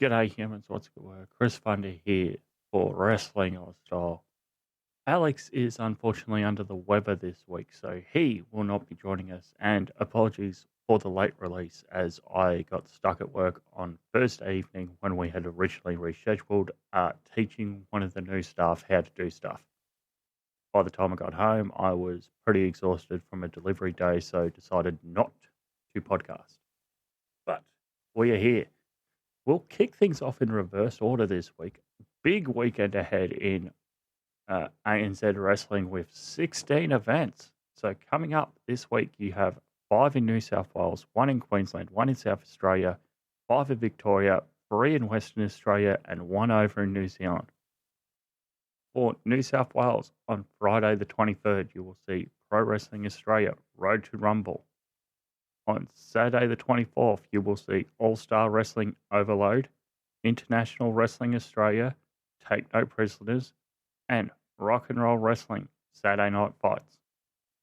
G'day humans, what's good work? Chris Funder here for Wrestling Oz Style. Alex is unfortunately under the weather this week, so he will not be joining us, and apologies for the late release as I got stuck at work on Thursday evening when we had originally rescheduled teaching one of the new staff how to do stuff. By the time I got home, I was pretty exhausted from a delivery day, so decided not to podcast. But we are here. We'll kick things off in reverse order this week. Big weekend ahead in ANZ Wrestling with 16 events. So coming up this week, you have 5 in New South Wales, 1 in Queensland, 1 in South Australia, 5 in Victoria, 3 in Western Australia, and 1 over in New Zealand. For New South Wales, on Friday the 23rd, you will see Pro Wrestling Australia Road to Rumble. On Saturday the 24th, you will see All-Star Wrestling Overload, International Wrestling Australia, Take No Prisoners, and Rock and Roll Wrestling Saturday Night Fights.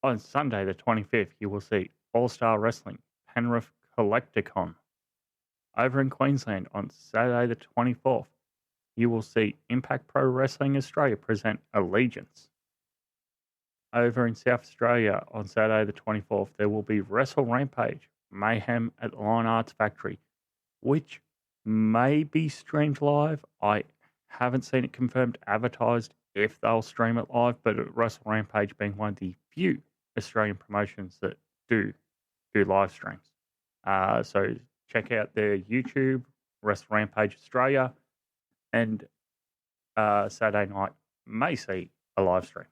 On Sunday the 25th, you will see All-Star Wrestling Penrith Collecticon. Over in Queensland, on Saturday the 24th, you will see Impact Pro Wrestling Australia present Allegiance. Over in South Australia on Saturday the 24th, there will be Wrestle Rampage Mayhem at the Lion Arts Factory, which may be streamed live. I haven't seen it confirmed advertised if they'll stream it live, but Wrestle Rampage being one of the few Australian promotions that do live streams. So check out their YouTube, Wrestle Rampage Australia, and Saturday night may see a live stream.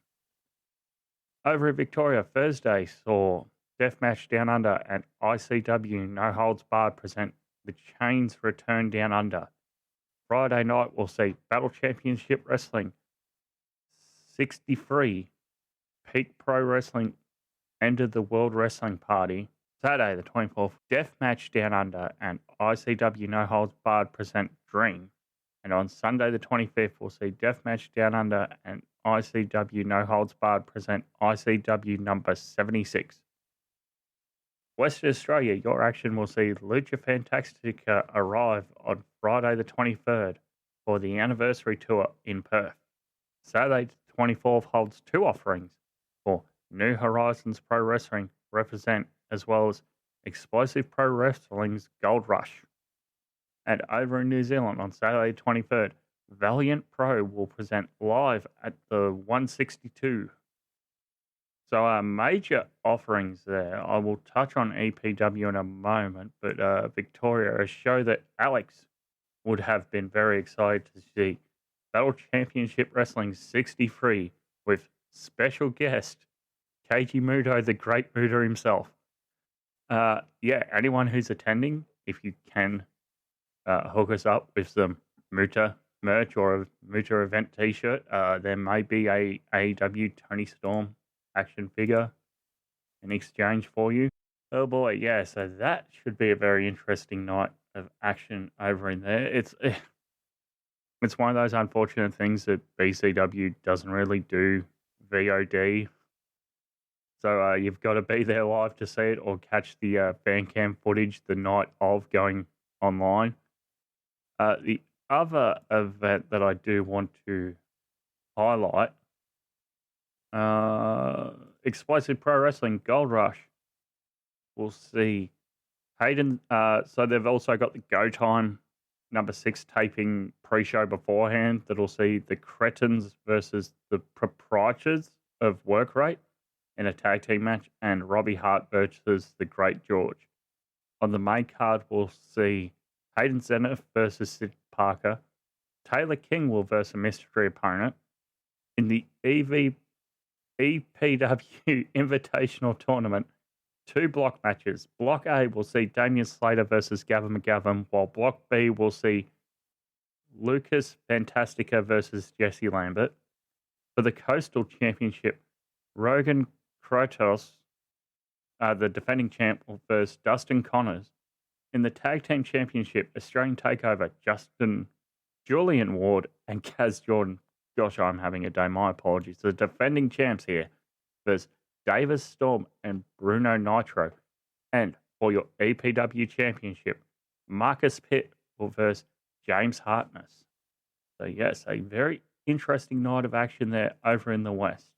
Over in Victoria, Thursday saw Deathmatch Down Under and ICW No Holds Barred present The Chains Return Down Under. Friday night, we'll see Battle Championship Wrestling 63, Peak Pro Wrestling End of the World Wrestling Party. Saturday, the 24th, Deathmatch Down Under and ICW No Holds Barred present Dream. And on Sunday, the 25th, we'll see Deathmatch Down Under and ICW No Holds Barred present ICW number 76. Western Australia, your action will see Lucha Fantastica arrive on Friday the 23rd for the anniversary tour in Perth. Saturday the 24th holds 2 offerings for New Horizons Pro Wrestling represent, as well as Explosive Pro Wrestling's Gold Rush. And over in New Zealand on Saturday the 23rd, Valiant Pro will present live at the 162. So major offerings there. I will touch on EPW in a moment, but Victoria, a show that Alex would have been very excited to see. Battle Championship Wrestling 63 with special guest Keiji Muto, the great Muto himself. Anyone who's attending, if you can hook us up with some Muto merch or a Muto event t-shirt, there may be a AEW Tony Storm action figure in exchange for you. Oh boy, yeah, so that should be a very interesting night of action over in there. It's one of those unfortunate things that BCW doesn't really do VOD. So you've got to be there live to see it or catch the fan cam footage the night of going online. The other event that I do want to highlight, Explosive Pro Wrestling Gold Rush. We'll see Hayden. So they've also got the Go Time number 6 taping pre-show beforehand. That'll see the Cretins versus the Proprietors of Work Rate in a tag team match, and Robbie Hart versus the Great George. On the main card, we'll see Hayden Zenith versus Sid Parker. Taylor King will versus a mystery opponent. In the EPW Invitational Tournament, 2 block matches. Block A will see Damian Slater versus Gavin McGavin, while Block B will see Lucas Fantastica versus Jesse Lambert. For the Coastal Championship, Rogan Krotos, the defending champ, will versus Dustin Connors. In the Tag Team Championship, Australian Takeover, Julian Ward and Kaz Jordan. Gosh, I'm having a day. My apologies. The defending champs here versus Davis Storm and Bruno Nitro. And for your EPW Championship, Marcus Pitt will versus James Hartness. So, yes, a very interesting night of action there over in the West.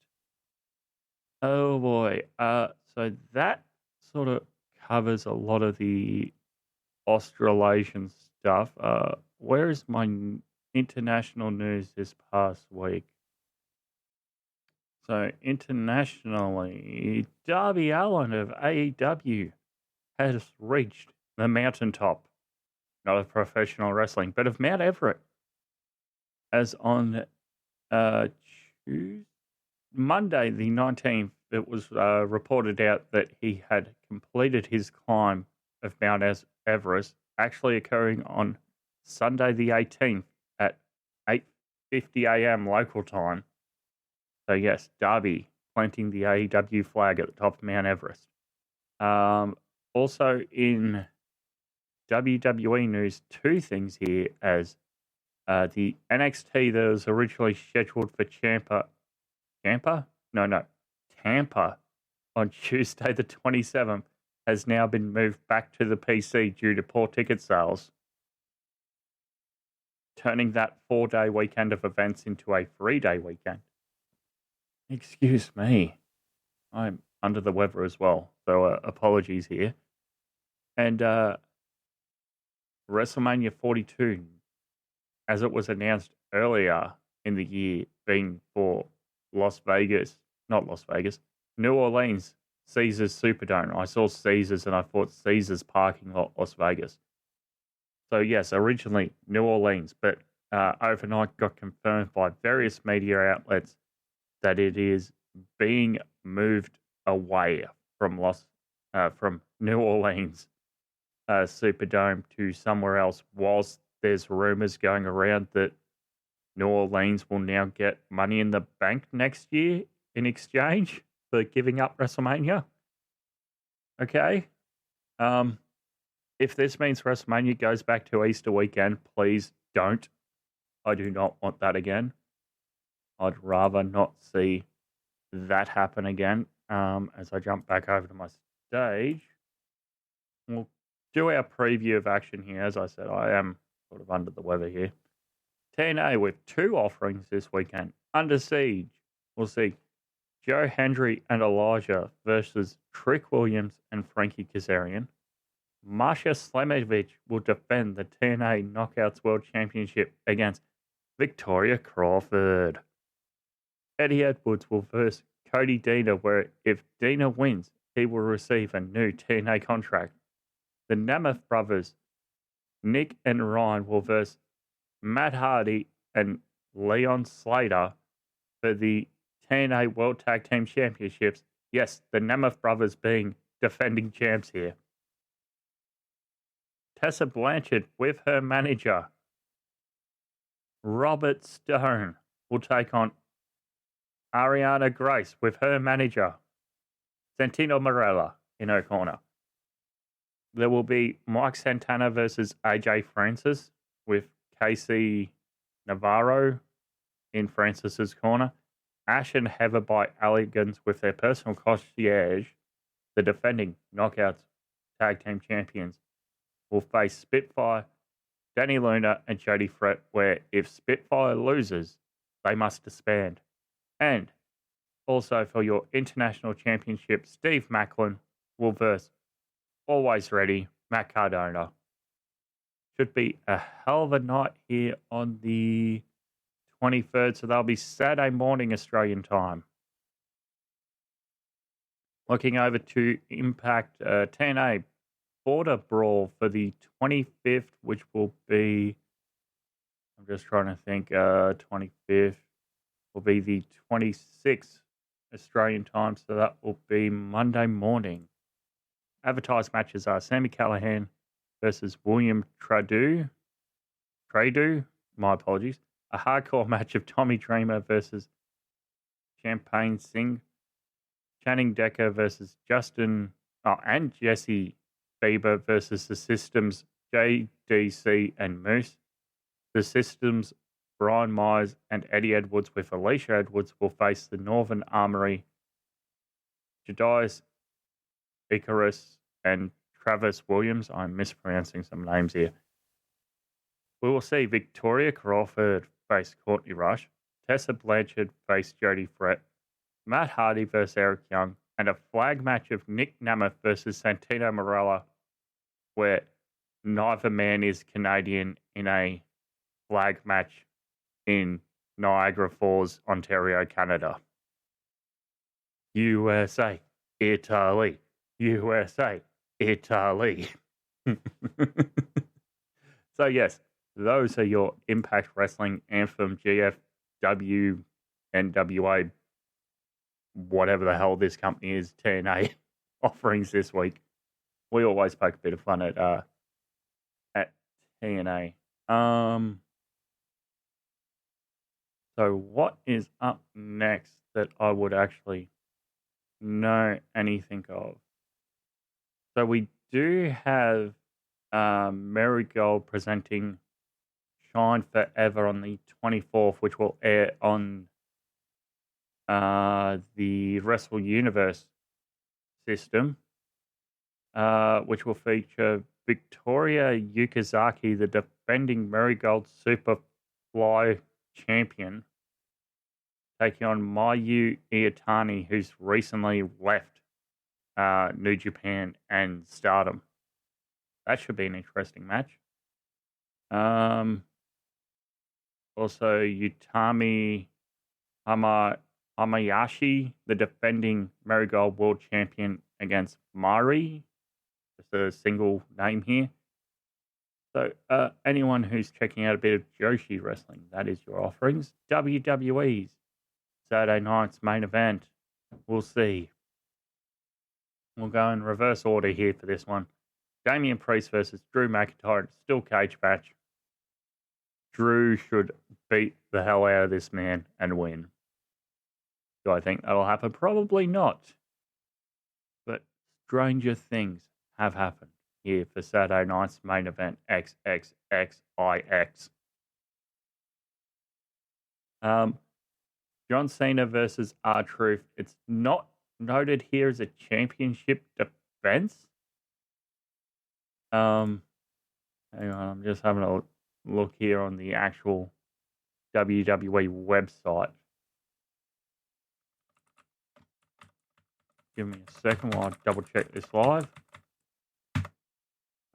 Oh boy. So that sort of covers a lot of the Australasian stuff. Where is my international news this past week? So internationally, Darby Allin of AEW has reached the mountaintop, not of professional wrestling, but of Mount Everest, as on Monday the 19th, it was reported out that he had completed his climb of Mount Everest, actually occurring on Sunday the 18th at 8:50 a.m. local time. So yes, Darby planting the AEW flag at the top of Mount Everest. Also in WWE news, two things here as the NXT that was originally scheduled for Tampa on Tuesday the 27th has now been moved back to the PC due to poor ticket sales, turning that 4-day weekend of events into a 3-day weekend. Excuse me. I'm under the weather as well, so apologies here. And WrestleMania 42, as it was announced earlier in the year, being for New Orleans, Caesars Superdome. I saw Caesars and I thought Caesars parking lot, Las Vegas. So yes, originally New Orleans, but overnight got confirmed by various media outlets that it is being moved away from New Orleans Superdome to somewhere else, whilst there's rumors going around that New Orleans will now get Money in the Bank next year in exchange for giving up WrestleMania. Okay. If this means WrestleMania goes back to Easter weekend, please don't. I do not want that again. I'd rather not see that happen again. As I jump back over to my stage, we'll do our preview of action here. As I said, I am sort of under the weather here. TNA with two offerings this weekend. Under Siege, we'll see Joe Hendry and Elijah versus Trick Williams and Frankie Kazarian. Masha Slamovich will defend the TNA Knockouts World Championship against Victoria Crawford. Eddie Edwards will verse Cody Deaner, where if Deaner wins, he will receive a new TNA contract. The Nemeth brothers, Nick and Ryan, will verse Matt Hardy and Leon Slater for the TNA World Tag Team Championships. Yes, the Nemeth brothers being defending champs here. Tessa Blanchard with her manager, Robert Stone, will take on Ariana Grace with her manager, Santino Marella, in her corner. There will be Mike Santana versus AJ Francis with Casey Navarro in Francis's corner. Ash and Heather by Elegance with their personal concierge, the defending Knockouts Tag Team Champions, will face Spitfire, Danny Luna, and Jody Fret, where if Spitfire loses, they must disband. And also for your International Championship, Steve Macklin will verse Always Ready, Matt Cardona. Should be a hell of a night here on the 23rd, so that'll be Saturday morning Australian time. Looking over to Impact TNA Border Brawl for the 25th, which will be, I'm just trying to think, 25th will be the 26th Australian time, so that will be Monday morning. Advertised matches are Sami Callihan versus William Tradu, my apologies. A hardcore match of Tommy Dreamer versus Champagne Singh. Channing Decker versus and Jesse Bieber versus the Systems, JDC and Moose. The Systems, Brian Myers and Eddie Edwards with Alicia Edwards will face the Northern Armory, Jedias Icarus and Travis Williams. I'm mispronouncing some names here. We will see Victoria Crawford face Courtney Rush, Tessa Blanchard face Jodie Fret, Matt Hardy versus Eric Young, and a flag match of Nick Nemeth versus Santino Marella, where neither man is Canadian in a flag match in Niagara Falls, Ontario, Canada. USA, Italy, USA, Italy. So yes, those are your Impact Wrestling Anthem GFW NWA, whatever the hell this company is, TNA offerings this week. We always poke a bit of fun at TNA. So what is up next that I would actually know anything of? So we do have Marigold presenting Shine Forever on the 24th, which will air on the Wrestle Universe system, which will feature Victoria Yukazaki, the defending Marigold Superfly champion, taking on Mayu Iwatani, who's recently left New Japan and Stardom. That should be an interesting match. Also, Utami Hamayashi, the defending Marigold World Champion, against Mari. Just a single name here. So, anyone who's checking out a bit of Joshi wrestling, that is your offerings. WWE's Saturday night's main event. We'll see. We'll go in reverse order here for this one. Damian Priest versus Drew McIntyre. Still cage match. Drew should beat the hell out of this man and win. Do I think that'll happen? Probably not. But stranger things have happened here for Saturday night's main event, XXXIX. John Cena versus R-Truth. It's not noted here as a championship defense. Hang on, I'm just having a look here on the actual WWE website. Give me a second while I double check this live.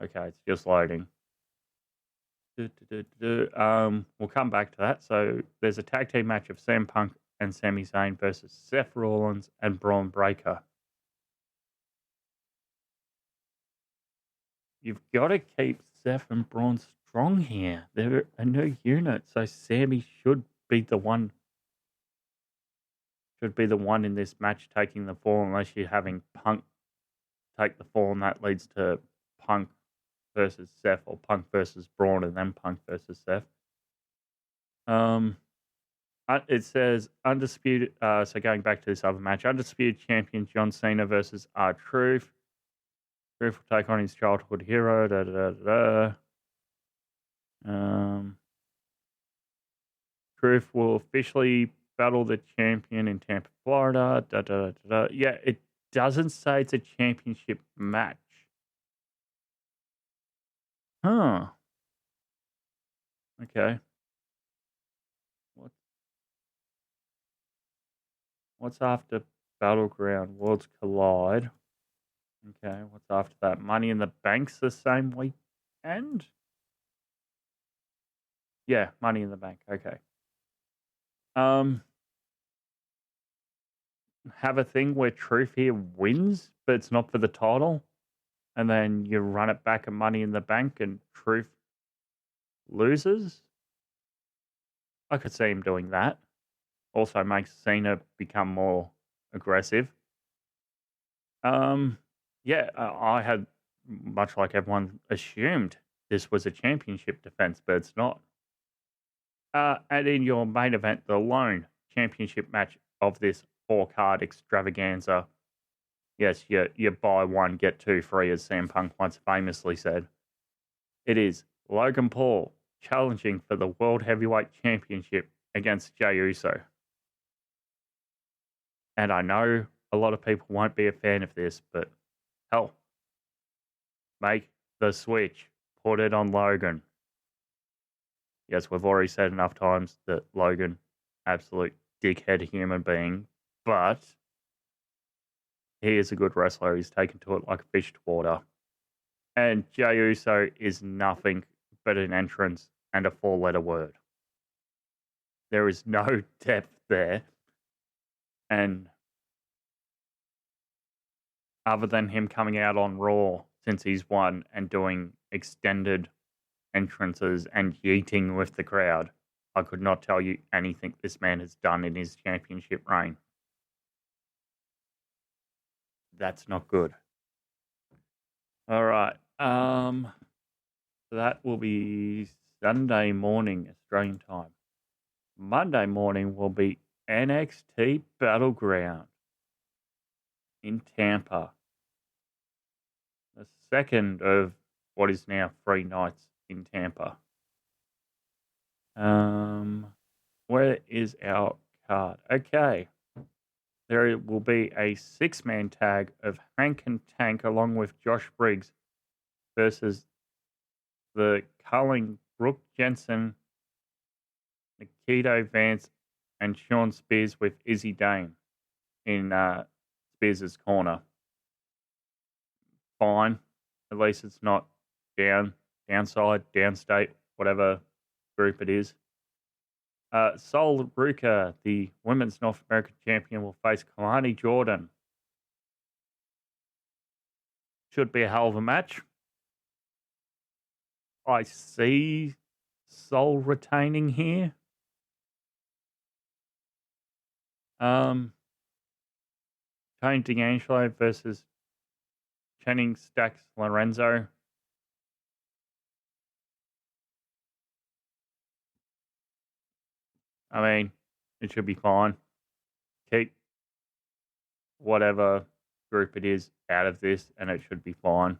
Okay, it's just loading. We'll come back to that. So there's a tag team match of CM Punk and Sami Zayn versus Seth Rollins and Braun Breaker. You've got to keep Seth and Braun strong here. They're a new unit, so Sami should be the one. Should be the one in this match taking the fall, unless you're having Punk take the fall, and that leads to Punk versus Seth, or Punk versus Braun, and then Punk versus Seth. It says undisputed. So going back to this other match, undisputed champion John Cena versus R-Truth. Truth will take on his childhood hero. Truth will officially battle the champion in Tampa, Florida. Yeah, it doesn't say it's a championship match. Huh. Okay. What's after Battleground? Worlds Collide. Okay, what's after that? Money in the Bank's the same weekend? Yeah, Money in the Bank. Okay. Have a thing where Truth here wins, but it's not for the title, and then you run it back at Money in the Bank and Truth loses. I could see him doing that. Also makes Cena become more aggressive. Yeah, I had, much like everyone assumed, this was a championship defense, but it's not. And in your main event, the lone championship match of this 4-card extravaganza. Yes, you buy one, get two free, as CM Punk once famously said. It is Logan Paul challenging for the World Heavyweight Championship against Jey Uso. And I know a lot of people won't be a fan of this, but hell, make the switch. Put it on Logan. yes, we've already said enough times that Logan, absolute dickhead human being, but he is a good wrestler. He's taken to it like a fish to water. And Jey Uso is nothing but an entrance and a four-letter word. There is no depth there. And other than him coming out on Raw since he's won and doing extended entrances and yeeting with the crowd, I could not tell you anything this man has done in his championship reign. That's not good. All right. That will be Sunday morning Australian time. Monday morning will be NXT Battleground in Tampa. The second of what is now 3 nights in Tampa. Where is our card? Okay. There will be a 6-man tag of Hank and Tank along with Josh Briggs versus the Culling, Brooke Jensen, Nikito Vance, and Sean Spears with Izzy Dane in Spears' corner. Fine. At least it's not downside, downstate, whatever group it is. Sol Ruka, the Women's North American Champion, will face Kalani Jordan. Should be a hell of a match. I see Sol retaining here. Tony D'Angelo versus Channing Stacks Lorenzo. I mean, it should be fine. Keep whatever group it is out of this, and it should be fine.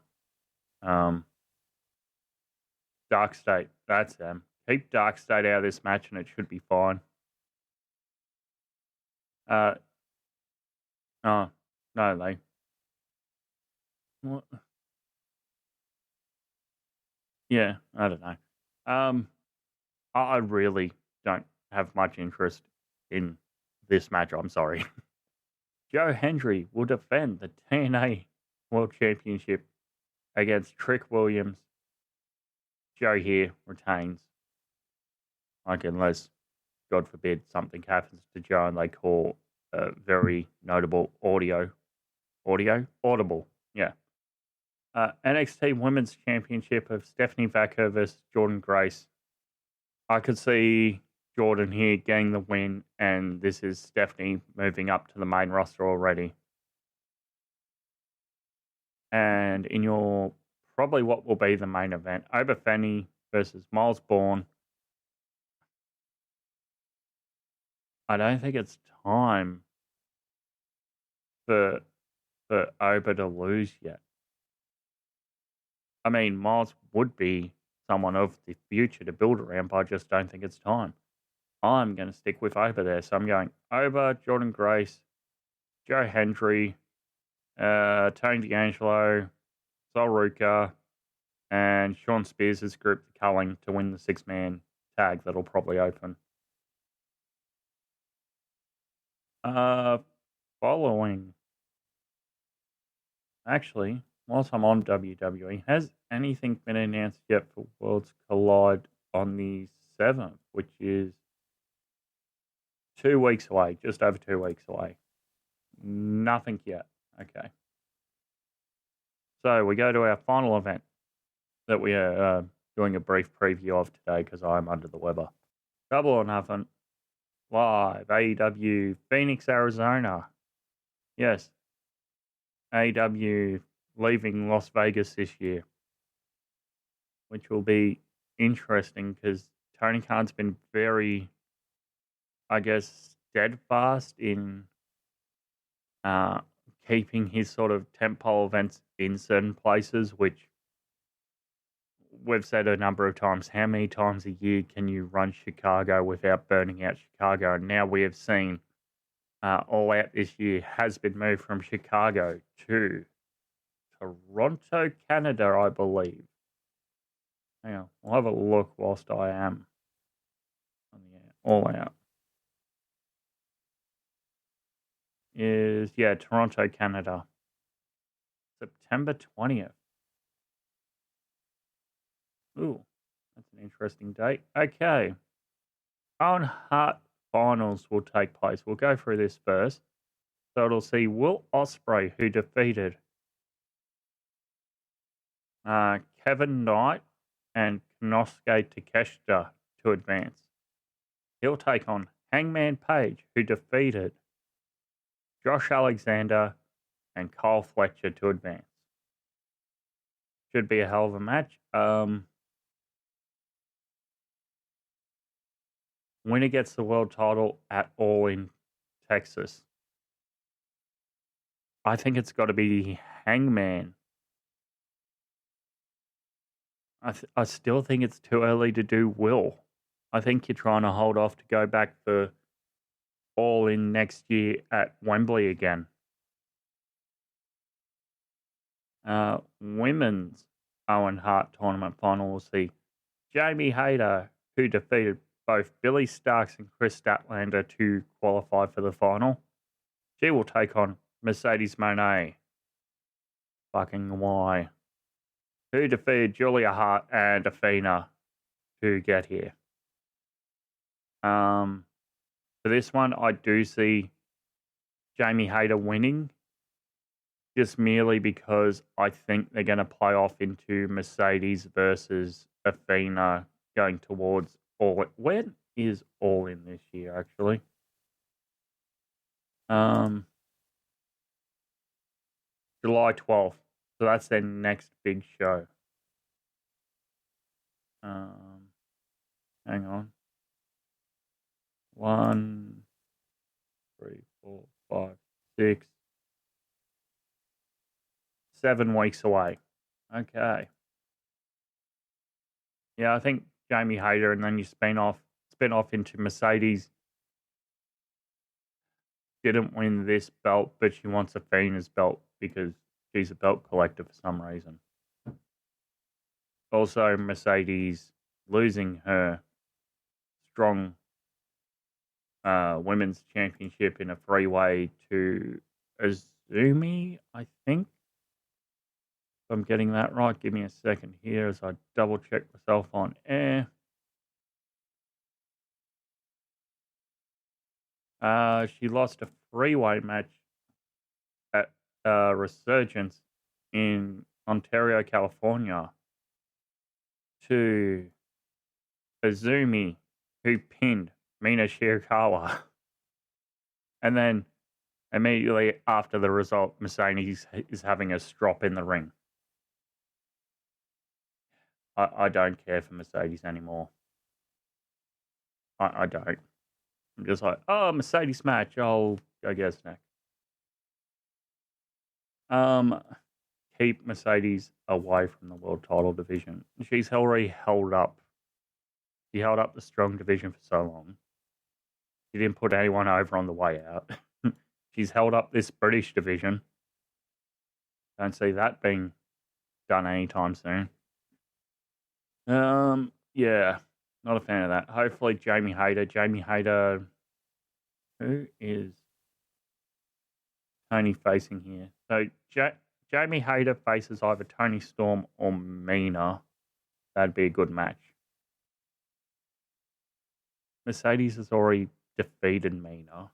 Dark State, that's them. Keep Dark State out of this match, and it should be fine. Oh, no, they. What? Yeah, I don't know. I really don't have much interest in this match. I'm sorry. Joe Hendry will defend the TNA World Championship against Trick Williams. Joe here retains. Like, unless, God forbid, something happens to Joe and they call a very notable audible. Yeah. NXT Women's Championship of Stephanie Vacker versus Jordan Grace. I could see Jordan here getting the win, and this is Stephanie moving up to the main roster already. And in your probably what will be the main event, Oba Femi versus Miles Bourne. I don't think it's time for Oba to lose yet. I mean, Miles would be someone of the future to build around, but I just don't think it's time. I'm going to stick with Oba there. So I'm going Oba, Jordan Grace, Joe Hendry, Tony D'Angelo, Sol Ruka, and Sean Spears' group, the Culling, to win the 6-man tag that'll probably open. Following. Actually, whilst I'm on WWE, has anything been announced yet for Worlds Collide on the 7th, which is 2 weeks away, just over 2 weeks away? Nothing yet. Okay. So we go to our final event that we are doing a brief preview of today because I'm under the weather. Double or Nothing, live, AEW, Phoenix, Arizona. Yes, AEW leaving Las Vegas this year, which will be interesting because Tony Khan's been very, I guess, steadfast in keeping his sort of tentpole events in certain places, which we've said a number of times. How many times a year can you run Chicago without burning out Chicago? And now we have seen All Out this year has been moved from Chicago to Toronto, Canada, I believe. Hang on, I'll have a look whilst I am All Out is, Toronto, Canada. September 20th. Ooh, that's an interesting date. Okay. Owen Hart finals will take place. We'll go through this first. So it'll see Will Ospreay, who defeated Kevin Knight and Konosuke Takeshita to advance. He'll take on Hangman Page, who defeated Josh Alexander and Kyle Fletcher to advance. Should be a hell of a match. Winner gets the world title at All in Texas. I think it's got to be Hangman. I still think it's too early to do Will. I think you're trying to hold off to go back for All in next year at Wembley again. Women's Owen Hart tournament final will see Jamie Hayter, who defeated both Billy Starks and Chris Statlander to qualify for the final. She will take on Mercedes Moné. Fucking why? Who defeated Julia Hart and Athena to get here. For this one, I do see Jamie Hayter winning, just merely because I think they're going to play off into Mercedes versus Athena going towards All In. When is All In this year, actually? July 12th. So that's their next big show. Hang on. 1, 3, 4, 5, 6, 7 weeks away. Okay. Yeah, I think Jamie Hayter, and then you spin off into Mercedes. Didn't win this belt, but she wants Athena's belt because she's a belt collector for some reason. Also, Mercedes losing her strong women's championship in a three-way to Azumi, I think. If I'm getting that right, give me a second here as I double check myself on air. She lost a three-way match at Resurgence in Ontario, California to Azumi, who pinned Mina Shirakawa. And then immediately after the result, Mercedes is having a strop in the ring. I don't care for Mercedes anymore. I don't. I'm just like, oh, Mercedes match. I'll go get a snack. Keep Mercedes away from the world title division. She's already held up. She held up the strong division for so long. She didn't put anyone over on the way out. She's held up this British division. Don't see that being done anytime soon. Yeah, not a fan of that. Hopefully Jamie Hayter, who is Tony facing here? So Jamie Hayter faces either Tony Storm or Mina. That'd be a good match. Mercedes has already defeated Mina.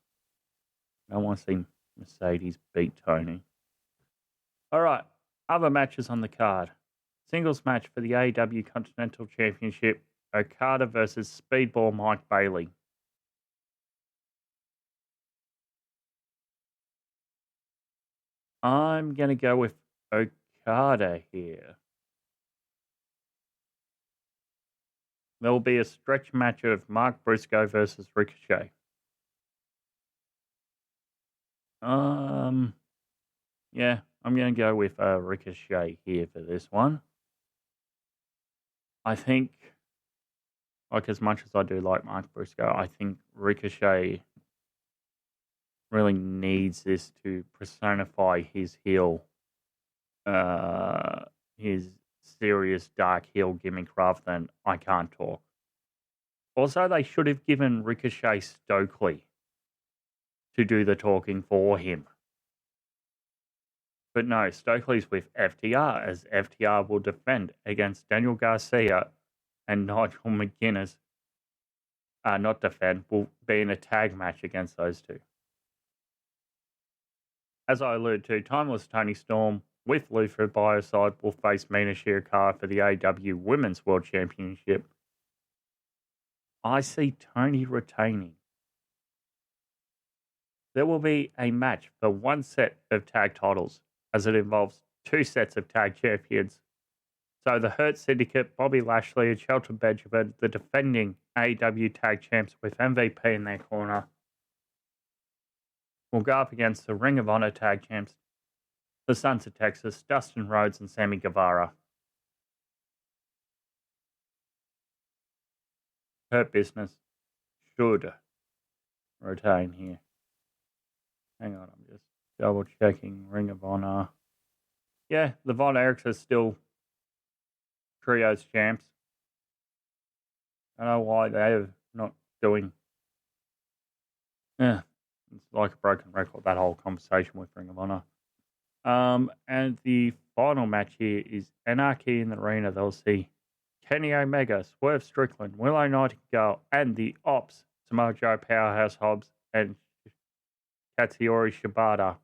I want to see Mercedes beat Tony. All right, other matches on the card. Singles match for the AEW Continental Championship, Okada versus Speedball Mike Bailey. I'm going to go with Okada here. There will be a stretch match of Mark Briscoe versus Ricochet. Yeah, I'm going to go with Ricochet here for this one. I think, like, as much as I do like Mark Briscoe, I think Ricochet really needs this to personify his heel, his serious dark heel gimmick rather than I can't talk. Also, they should have given Ricochet Stokely to do the talking for him. But no, Stokely's with FTR, as FTR will defend against Daniel Garcia and Nigel McGuinness. Not defend, will be in a tag match against those two. As I alluded to, Timeless Tony Storm with Luther by her side will face Mina Shirakawa for the AEW Women's World Championship. I see Tony retaining. There will be a match for one set of tag titles, as it involves two sets of tag champions. So the Hurt Syndicate, Bobby Lashley and Shelton Benjamin, the defending AEW tag champs with MVP in their corner, will go up against the Ring of Honor tag champs, the Sons of Texas, Dustin Rhodes and Sammy Guevara. Hurt Business should retain here. Hang on, I'm just double checking Ring of Honor. Yeah, the Von Erichs are still trios champs. I don't know why they're not doing. Yeah, it's like a broken record, that whole conversation with Ring of Honor. And the final match here is Anarchy in the Arena. They'll see Kenny Omega, Swerve Strickland, Willow Nightingale, and the Ops, Samoa Joe, Powerhouse Hobbs, and Katsuyori Shibata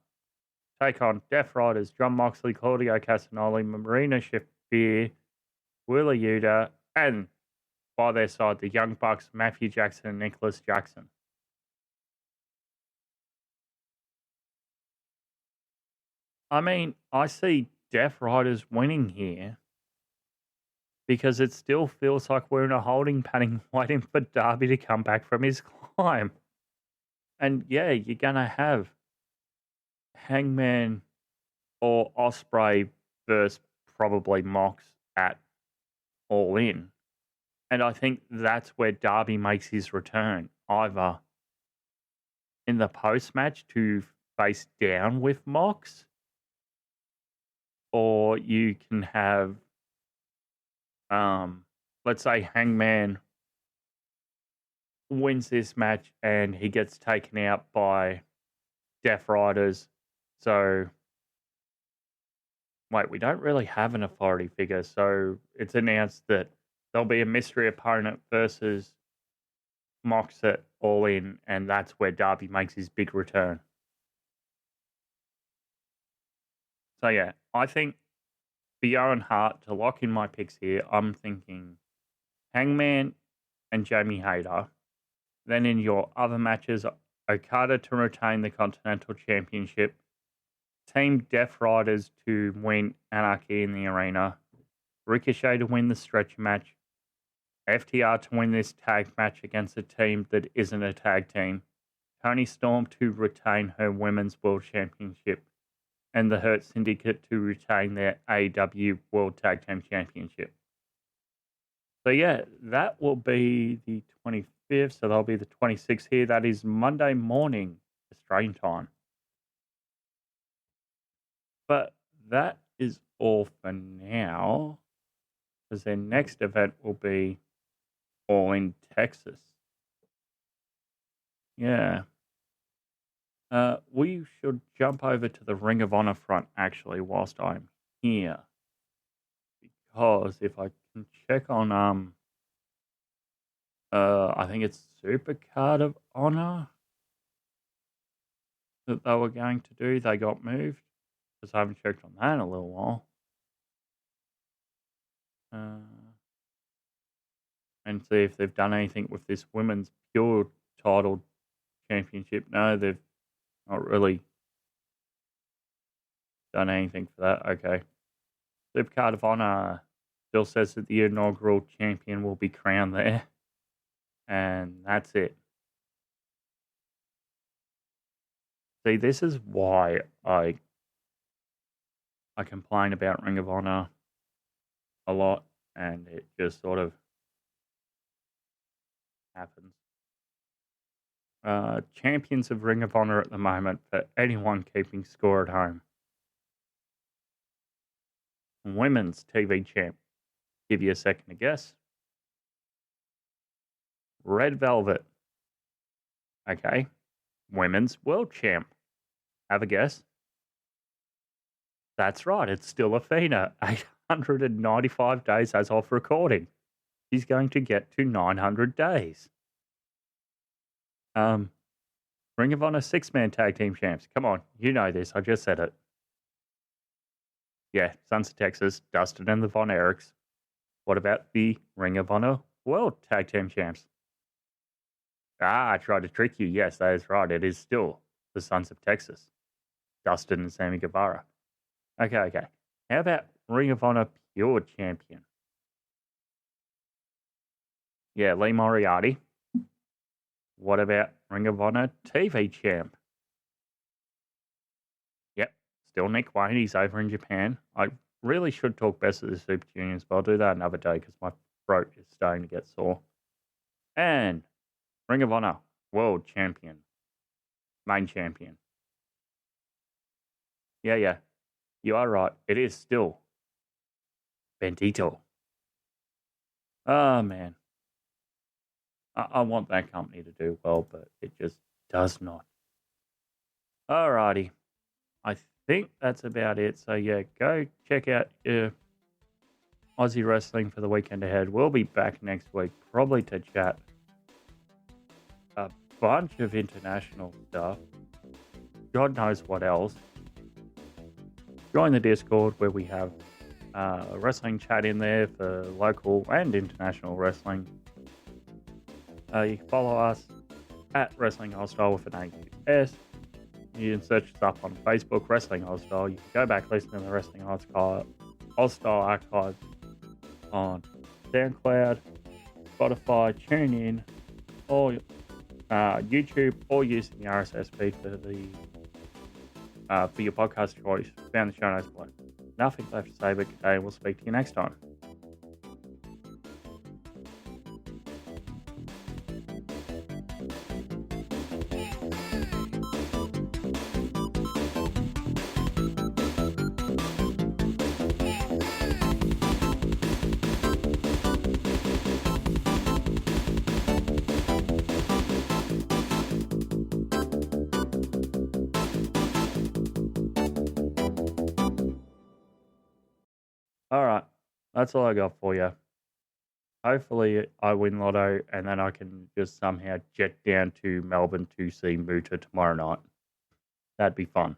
take on Death Riders, John Moxley, Claudio Castagnoli, Marina Shafir, Wheeler Yuta, and by their side, the Young Bucks, Matthew Jackson and Nicholas Jackson. I mean, I see Death Riders winning here because it still feels like we're in a holding pattern waiting for Darby to come back from his climb. And yeah, you're going to have Hangman or Ospreay versus probably Mox at All In. And I think that's where Darby makes his return, either in the post-match to face down with Mox, or you can have, let's say Hangman wins this match and he gets taken out by Death Riders. So, wait, we don't really have an authority figure. So it's announced that there'll be a mystery opponent versus Mox at All In, and that's where Darby makes his big return. So yeah, I think for Owen Hart to lock in my picks here, I'm thinking Hangman and Jamie Hayter. Then in your other matches, Okada to retain the Continental Championship, Team Death Riders to win Anarchy in the Arena, Ricochet to win the stretch match, FTR to win this tag match against a team that isn't a tag team, Toni Storm to retain her Women's World Championship, and the Hurt Syndicate to retain their AEW World Tag Team Championship. So yeah, that will be the 25th, so that'll be the 26th here. That is Monday morning, Australian time. But that is all for now, because their next event will be All in Texas. Yeah. We should jump over to the Ring of Honor front, actually, whilst I'm here. Because if I can check on, I think it's Supercard of Honor that they were going to do. They got moved, because I haven't checked on that in a little while. And see if they've done anything with this Women's Pure Title Championship. No, they've not really done anything for that. Okay. Supercard of Honor still says that the inaugural champion will be crowned there. And that's it. See, this is why I complain about Ring of Honor a lot, and it just sort of happens. Champions of Ring of Honor at the moment for anyone keeping score at home. Women's TV champ. Give you a second to guess. Red Velvet. Okay. Women's World Champ. Have a guess. That's right. It's still Athena. 895 days as of recording. She's going to get to 900 days. Ring of Honor 6-man tag team champs. Come on. You know this. I just said it. Yeah. Sons of Texas. Dustin and the Von Erichs. What about the Ring of Honor World Tag Team Champs? I tried to trick you. Yes, that is right. It is still the Sons of Texas. Dustin and Sammy Guevara. Okay. How about Ring of Honor Pure Champion? Yeah, Lee Moriarty. What about Ring of Honor TV Champ? Yep, still Nick Wayne. He's over in Japan. I really should talk best of the Super Juniors, but I'll do that another day because my throat is starting to get sore. And Ring of Honor World Champion. Main Champion. Yeah. You are right. It is still Bandito. Oh, man. I want that company to do well, but it just does not. Alrighty. I think that's about it. So, yeah, go check out your Aussie wrestling for the weekend ahead. We'll be back next week, probably to chat a bunch of international stuff. God knows what else. Join the Discord where we have a wrestling chat in there for local and international wrestling. You can follow us at Wrestling Hostile with an AQS. You can search us up on Facebook, Wrestling Hostile. You can go back, listen to the Wrestling Hostile archive on SoundCloud, Spotify, TuneIn, or YouTube, or using the RSS feed for your podcast choice. Found the show notes below. Nothing left to say but good day. We'll speak to you next time. Alright, that's all I got for you. Hopefully I win Lotto and then I can just somehow jet down to Melbourne to see Muta tomorrow night. That'd be fun.